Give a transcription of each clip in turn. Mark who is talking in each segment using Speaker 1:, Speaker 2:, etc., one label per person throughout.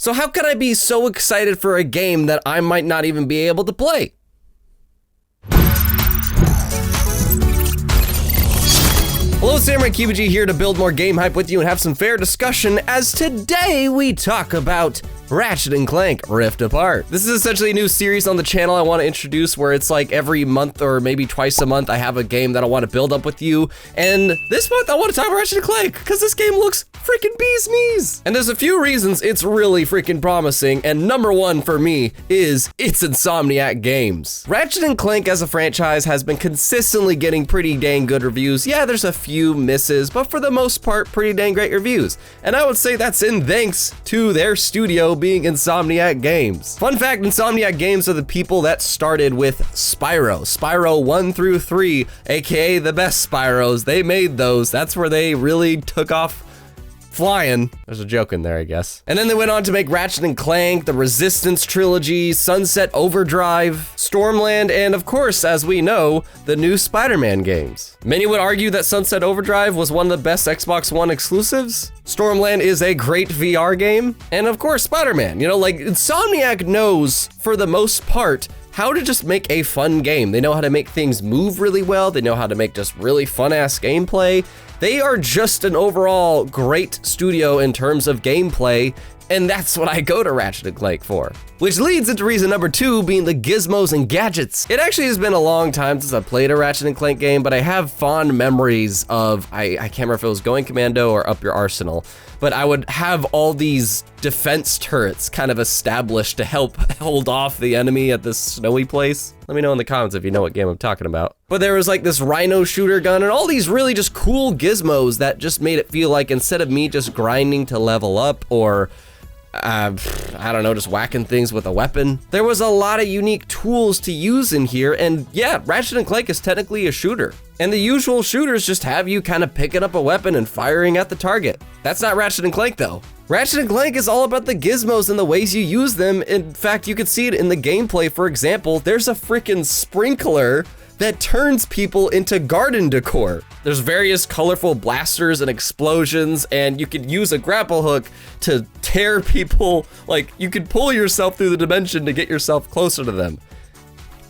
Speaker 1: So how could I be so excited for a game that I might not even be able to play? Hello, Samurai Kibiji here to build more game hype with you and have some fair discussion, as today we talk about Ratchet and Clank Rift Apart. This is essentially a new series on the channel I want to introduce where it's like every month or maybe twice a month I have a game that I want to build up with you. And this month I want to talk about Ratchet and Clank because this game looks freaking bee's knees. And there's a few reasons it's really freaking promising, and number one for me is it's Insomniac Games. Ratchet and Clank as a franchise has been consistently getting pretty dang good reviews. Yeah, there's a few misses, but for the most part, pretty dang great reviews. And I would say that's in thanks to their studio being Insomniac Games. Fun fact, Insomniac Games are the people that started with Spyro. Spyro 1 through 3, aka the best Spyros. They made those. That's where they really took off flying. There's a joke in there, I guess. And then they went on to make Ratchet and Clank, the Resistance trilogy, Sunset Overdrive, Stormland, and of course, as we know, the new Spider-Man games. Many would argue that Sunset Overdrive was one of the best Xbox One exclusives. Stormland is a great VR game. And of course, Spider-Man. You know, like, Insomniac knows, for the most part, how to just make a fun game. They know how to make things move really well. They know how to make just really fun-ass gameplay. They are just an overall great studio in terms of gameplay, and that's what I go to Ratchet and Clank for. Which leads into reason number two, being the gizmos and gadgets. It actually has been a long time since I played a Ratchet and Clank game, but I have fond memories of, I can't remember if it was Going Commando or Up Your Arsenal, but I would have all these defense turrets kind of established to help hold off the enemy at this snowy place. Let me know in the comments if you know what game I'm talking about. But there was like this rhino shooter gun and all these really just cool gizmos that just made it feel like instead of me just grinding to level up or I don't know, just whacking things with a weapon, there was a lot of unique tools to use in here. And yeah, Ratchet and Clank is technically a shooter. And the usual shooters just have you kind of picking up a weapon and firing at the target. That's not Ratchet and Clank though. Ratchet and Clank is all about the gizmos and the ways you use them. In fact, you can see it in the gameplay. For example, there's a freaking sprinkler that turns people into garden decor. There's various colorful blasters and explosions, and you could use a grapple hook to tear people. Like, you could pull yourself through the dimension to get yourself closer to them.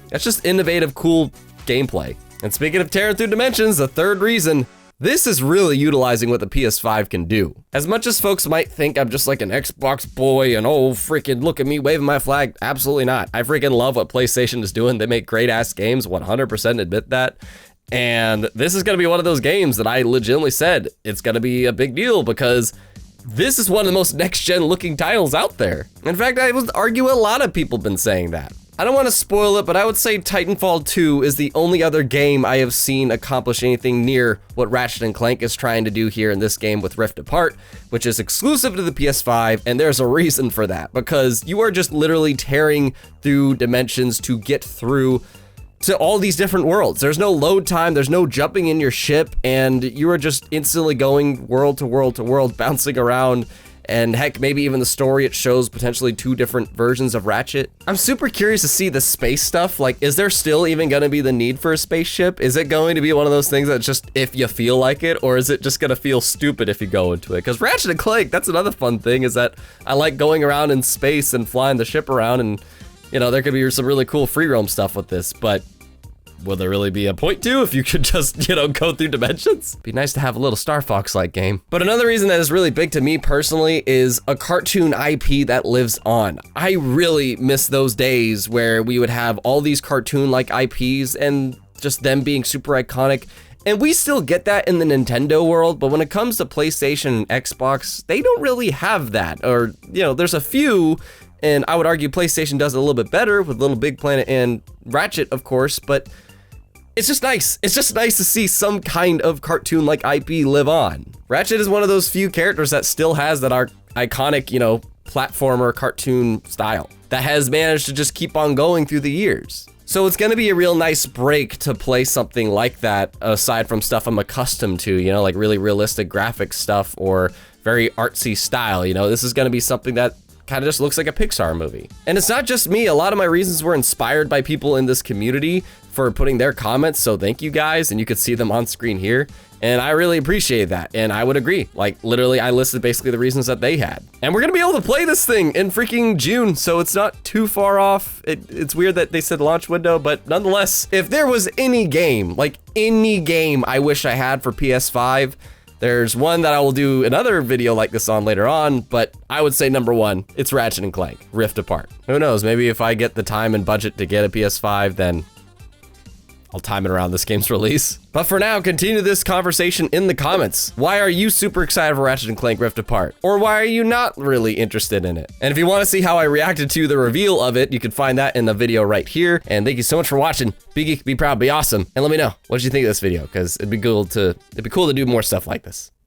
Speaker 1: That's just innovative, cool gameplay. And speaking of tearing through dimensions, the third reason, this is really utilizing what the PS5 can do. As much as folks might think I'm just like an Xbox boy and oh, freaking look at me waving my flag, absolutely not. I freaking love what PlayStation is doing. They make great ass games, 100% admit that. And this is gonna be one of those games that I legitimately said it's gonna be a big deal because this is one of the most next-gen looking titles out there. In fact, I would argue a lot of people have been saying that. I don't want to spoil it, but I would say Titanfall 2 is the only other game I have seen accomplish anything near what Ratchet and Clank is trying to do here in this game with Rift Apart, which is exclusive to the PS5, and there's a reason for that, because you are just literally tearing through dimensions to get through to all these different worlds. There's no load time, there's no jumping in your ship, and you are just instantly going world to world to world, bouncing around. And heck, maybe even the story, it shows potentially two different versions of Ratchet. I'm super curious to see the space stuff. Like, is there still even gonna be the need for a spaceship? Is it going to be one of those things that just if you feel like it, or is it just gonna feel stupid if you go into it? Because Ratchet and Clank, that's another fun thing, is that I like going around in space and flying the ship around, and you know, there could be some really cool free roam stuff with this, but will there really be a point to if you could just, you know, go through dimensions? Be nice to have a little Star Fox-like game. But another reason that is really big to me personally is a cartoon IP that lives on. I really miss those days where we would have all these cartoon-like IPs and just them being super iconic. And we still get that in the Nintendo world, but when it comes to PlayStation and Xbox, they don't really have that. Or, you know, there's a few, and I would argue PlayStation does it a little bit better with Little Big Planet and Ratchet, of course, but it's just nice. It's just nice to see some kind of cartoon-like IP live on. Ratchet is one of those few characters that still has that iconic, you know, platformer cartoon style that has managed to just keep on going through the years. So it's gonna be a real nice break to play something like that, aside from stuff I'm accustomed to, you know, like really realistic graphics stuff or very artsy style. You know, this is gonna be something that kind of just looks like a Pixar movie. And it's not just me. A lot of my reasons were inspired by people in this community for putting their comments, so thank you guys, and you could see them on screen here. And I really appreciate that. And I would agree. Like, literally, I listed basically the reasons that they had. And we're gonna be able to play this thing in freaking June, so it's not too far off. It's weird that they said launch window, but nonetheless, if there was any game, like any game I wish I had for PS5, there's one that I will do another video like this on later on, but I would say number one, it's Ratchet and Clank, Rift Apart. Who knows, maybe if I get the time and budget to get a PS5, then I'll time it around this game's release. But for now, continue this conversation in the comments. Why are you super excited for Ratchet and Clank Rift Apart? Or why are you not really interested in it? And if you want to see how I reacted to the reveal of it, you can find that in the video right here. And thank you so much for watching. Be geek, be proud, be awesome. And let me know, what did you think of this video? Because it'd be cool to do more stuff like this.